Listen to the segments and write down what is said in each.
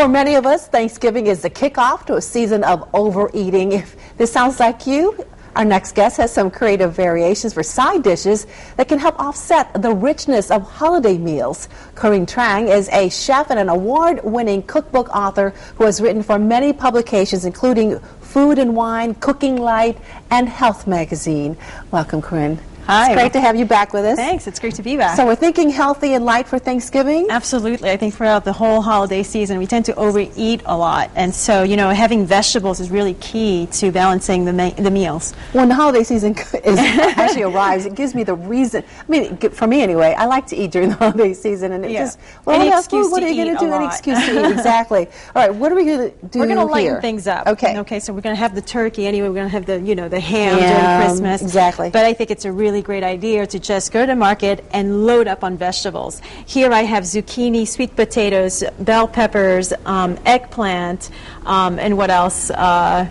For many of us, Thanksgiving is the kickoff to a season of overeating. If this sounds like you, our next guest has some creative variations for side dishes that can help offset the richness of holiday meals. Corinne Trang is a chef and an award-winning cookbook author who has written for many publications, including Food and Wine, Cooking Light, and Health Magazine. Welcome, Corinne. Hi. It's great to have you back with us. Thanks. It's great to be back. So we're thinking healthy and light for Thanksgiving? Absolutely. I think throughout the whole holiday season, we tend to overeat a lot. And so, you know, having vegetables is really key to balancing the meals. When the holiday season actually arrives, it gives me the reason. I mean, for me anyway, I like to eat during the holiday season. And it just, well, any what excuse are you going to do? An excuse to eat, exactly. All right, what are we going to do We're going to here? lighten things up. Okay. Okay, so we're going to have the turkey anyway. We're going to have the, you know, the ham during Christmas. Exactly. But I think it's a really great idea to just go to the market and load up on vegetables. Here I have zucchini, sweet potatoes, bell peppers, eggplant, and what else? I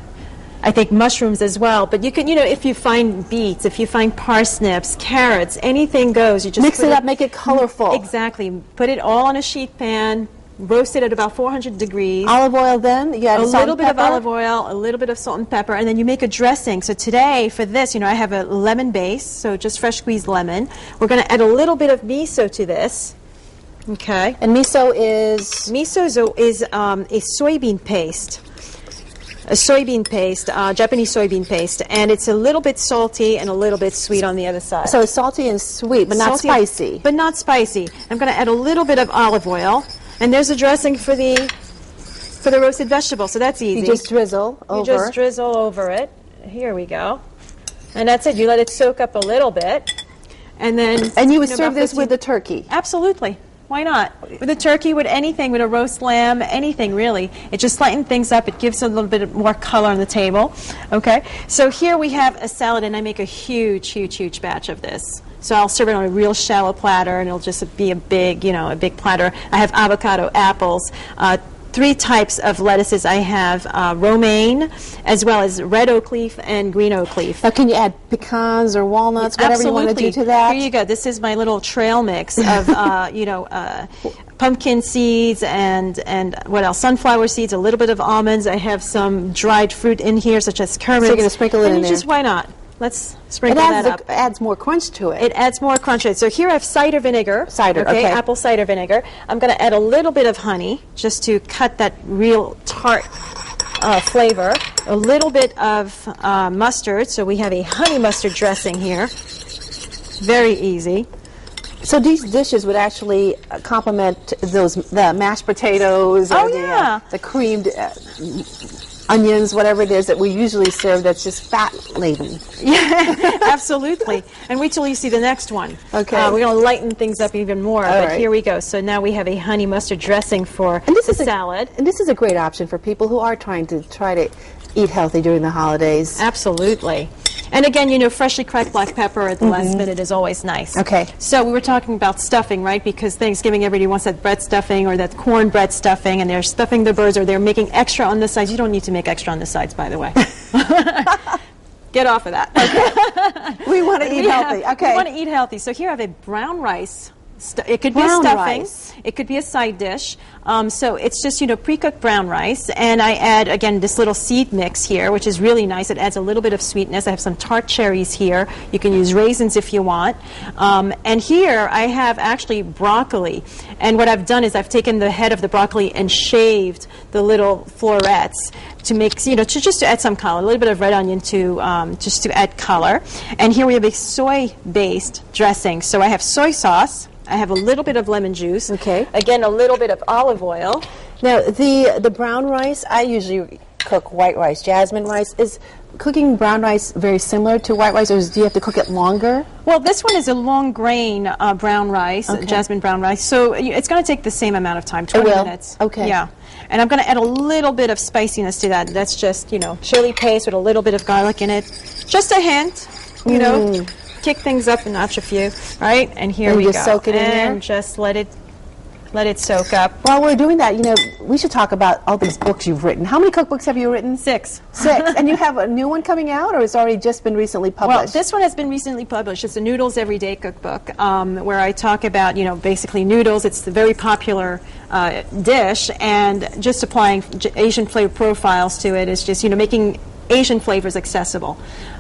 think mushrooms as well. But you can, you know, if you find beets, if you find parsnips, carrots, anything goes. You just mix it up, make it colorful. Exactly. Put it all on a sheet pan. Roast it at about 400 degrees. Olive oil then? You add a salt little and bit of pepper? olive oil, a little bit of salt and pepper, and then you make a dressing. So today, for this, you know, I have a lemon base, so just fresh squeezed lemon. We're going to add a little bit of miso to this. Okay. And miso is? Miso is a soybean paste. A soybean paste, Japanese soybean paste, and it's a little bit salty and a little bit sweet on the other side. So it's salty and sweet, but not spicy. But not spicy. I'm going to add a little bit of olive oil. And there's a dressing for the roasted vegetable, so that's easy. You just drizzle over. You just drizzle over it. Here we go. And that's it. You let it soak up a little bit. And then... And you would serve this with the turkey? Absolutely. Why not? With a turkey, with anything, with a roast lamb, anything really. It just lightens things up. It gives a little bit more color on the table. Okay? So here we have a salad, and I make a huge, huge, huge batch of this. So I'll serve it on a real shallow platter, and it'll just be a big, you know, a big platter. I have avocado, apples, 3 types of lettuces. I have romaine, as well as red oak leaf and green oak leaf. Now, can you add pecans or walnuts, whatever Absolutely. you want to do to that? Here you go. This is my little trail mix of, you know, pumpkin seeds and what else? Sunflower seeds, a little bit of almonds. I have some dried fruit in here, such as currants. So you're going to sprinkle it in there? Just why not? Let's sprinkle that up. It adds more crunch to it. It adds more crunch to it. So here I have cider vinegar. Cider, okay. Apple cider vinegar. I'm going to add a little bit of honey just to cut that real tart flavor. A little bit of mustard. So we have a honey mustard dressing here. Very easy. So these dishes would actually complement the mashed potatoes or the creamed onions, whatever it is that we usually serve that's just fat-laden. Yeah, absolutely. And wait till you see the next one. Okay. We're going to lighten things up even more. But right. Here we go. So now we have a honey mustard dressing for salad. And this is a great option for people who are trying to eat healthy during the holidays. Absolutely. And again, you know, freshly cracked black pepper at the last minute is always nice. Okay. So we were talking about stuffing, right? Because Thanksgiving, everybody wants that bread stuffing or that cornbread stuffing, and they're stuffing the birds or they're making extra on the sides. You don't need to make extra on the sides, by the way. Get off of that. Okay. We want to eat healthy. Okay. We want to eat healthy. So here I have a brown rice. It could be a stuffing. It could be a side dish. So it's just, you know, pre-cooked brown rice. And I add, again, this little seed mix here, which is really nice. It adds a little bit of sweetness. I have some tart cherries here. You can use raisins if you want. And here I have actually broccoli. And what I've done is I've taken the head of the broccoli and shaved the little florets to make, you know, just to add some color, a little bit of red onion to just to add color. And here we have a soy-based dressing. So I have soy sauce. I have a little bit of lemon juice. Okay. Again, a little bit of olive oil. Now, the brown rice, I usually cook white rice, jasmine rice. Is cooking brown rice very similar to white rice, or do you have to cook it longer? Well, this one is a long grain brown rice, jasmine brown rice. So it's going to take the same amount of time, 20 minutes. Okay. Yeah. And I'm going to add a little bit of spiciness to that. That's just, you know, chili paste with a little bit of garlic in it. Just a hint, you know. Kick things up a notch a few, right? And here we go. Just soak it in there? And just let it let it soak up. While we're doing that, you know, we should talk about all these books you've written. How many cookbooks have you written? 6. 6. And you have a new one coming out, or it's already just been recently published? Well, this one has been recently published. It's a Noodles Everyday Cookbook, where I talk about, you know, basically noodles. It's the very popular dish, and just applying Asian flavor profiles to it is just, you know, making Asian flavors accessible.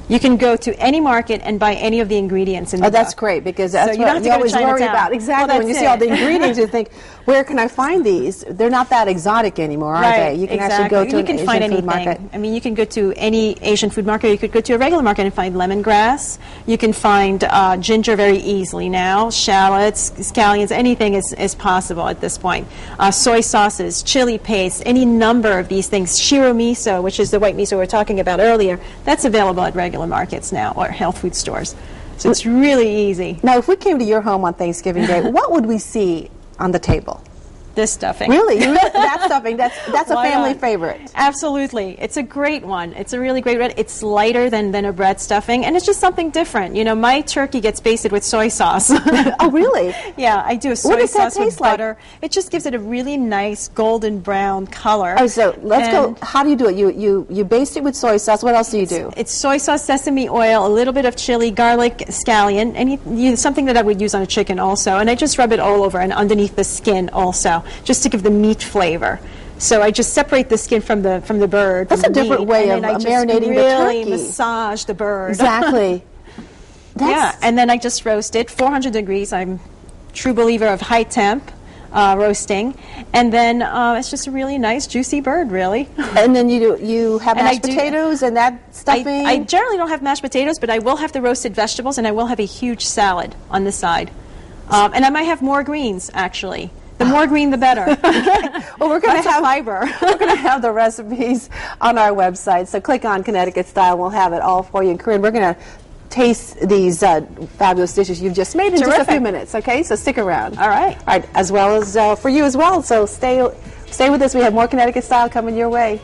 You can go to any market and buy any of the ingredients in the book. That's great, because that's So you don't what have to you go to always worry Chinatown. about. Exactly. Well, when you that's see all the it. ingredients, you think, where can I find these? They're not that exotic anymore, are they? You can actually go to an Asian find food anything. market. I mean, you can go to any Asian food market. You could go to a regular market and find lemongrass. You can find ginger very easily now. Shallots, scallions, anything is possible at this point. Soy sauces, chili paste, any number of these things. Shiro miso, which is the white miso we were talking about earlier, that's available at regular markets now, or health food stores. So it's really easy. Now, if we came to your home on Thanksgiving Day, what would we see on the table? This stuffing. Really? That stuffing, that's a Why family not? favorite. Absolutely. It's a great one. It's a really great one. It's lighter than a bread stuffing, and it's just something different. You know, my turkey gets basted with soy sauce. Oh, really? Yeah, I do a What soy does that sauce with taste like? butter. It just gives it a really nice golden brown color. Oh, so let's go. And How do you do it? You baste it with soy sauce. What else do you do? It's soy sauce, sesame oil, a little bit of chili, garlic, scallion, something that I would use on a chicken also. And I just rub it all over and underneath the skin also, just to give the meat flavor. So I just separate the skin from the bird. That's from a the different meat, way and of then I just marinating the really turkey. massage the bird. Exactly. Yeah, and then I just roast it 400 degrees. I'm a true believer of high temp roasting, and then it's just a really nice juicy bird, really. And then you have And I mashed do- potatoes and that stuffing. I generally don't have mashed potatoes, but I will have the roasted vegetables, and I will have a huge salad on the side. And I might have more greens, actually. The more green, the better. Well, we're going to Lots of have fiber. We're going to have the recipes on our website. So click on Connecticut Style. We'll have it all for you. And Corinne, we're going to taste these fabulous dishes you've just made in just a Terrific. few minutes. Okay, so stick around. All right. All right, as well as for you as well. So stay with us. We have more Connecticut Style coming your way.